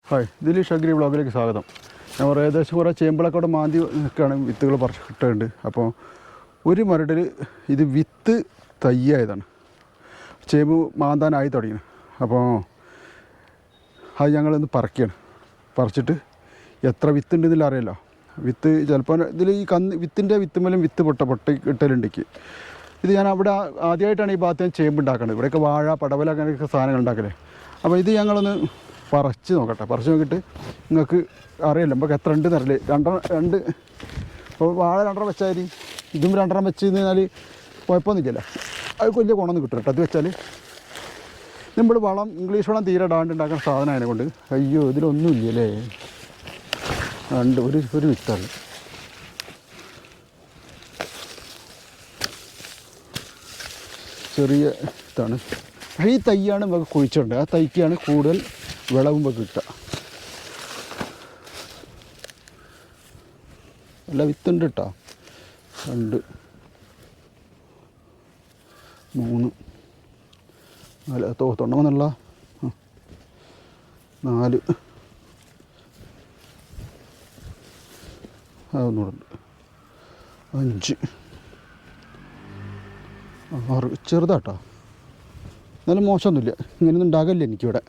Hi, Dileesh agri വ്ളോഗിലേക്ക് സ്വാഗതം. ഞാൻ ഏകദേശം കുറേ ചേമ്പിളൊക്കെ അവിടെ മാന്തി നിൽക്കുകയാണ്, വിത്തുകൾ പറിച്ച് കിട്ടുന്നുണ്ട്. അപ്പോൾ ഒരു മരടിൽ ഇത് വിത്ത് തയ്യായതാണ്, ചേമ്പ് മാന്താനായി തുടങ്ങി. അപ്പോൾ അത് ഞങ്ങളിന്ന് പറിച്ചിട്ട് എത്ര വിത്തുണ്ടെന്നില്ല അറിയില്ല. വിത്ത് ചിലപ്പോൾ ഇതിൽ ഈ വിത്തിൻ്റെ വിത്തുമ്മലും വിത്ത് പൊട്ടി കിട്ടലുണ്ടെക്ക്. ഇത് ഞാൻ അവിടെ ആദ്യമായിട്ടാണ് ഈ ഭാഗത്ത് ഞാൻ ചേമ്പ് ഉണ്ടാക്കുന്നത്. ഇവിടെയൊക്കെ വാഴ, പടവല അങ്ങനെയൊക്കെ സാധനങ്ങൾ ഉണ്ടാക്കലേ. അപ്പോൾ ഇത് ഞങ്ങളൊന്ന് പറിച്ച് നോക്കിയിട്ട് നിങ്ങൾക്ക് അറിയില്ല നമുക്ക് എത്ര ഉണ്ട് തരല്. രണ്ട് ഇപ്പോൾ വാഴ 2 വെച്ചാൽ മതി, ഇതും 2 വെച്ച് കഴിഞ്ഞാൽ കുഴപ്പമൊന്നുമില്ലല്ലോ. അത് വലിയ ഗുണമൊന്നും കിട്ടും കേട്ടോ. അത് വെച്ചാൽ നമ്മൾ വളം, ഇംഗ്ലീഷ് വളം തീരെ ഉണ്ടാക്കുന്ന സാധനം അതിനെക്കൊണ്ട്. അയ്യോ, ഇതിലൊന്നുമില്ലല്ലേ. ഒരു വിത്താണ്. ചെറിയ വിത്താണ്. ഈ തൈയാണ് നമുക്ക് കുഴിച്ചിട്ടുണ്ട്. ആ തൈക്കാണ് കൂടുതൽ വിളവും കിട്ടുക. നല്ല വിത്തുണ്ട് കേട്ടോ. 2, 3, 4 തൊണ്ണമെന്നുള്ള 4 അതൊന്നുകൂടെ ഉണ്ട്. 5, 6 ചെറുതാട്ടോ. എന്നാലും മോശമൊന്നുമില്ല. ഇങ്ങനെയൊന്നും ഉണ്ടാകില്ല എനിക്കിവിടെ.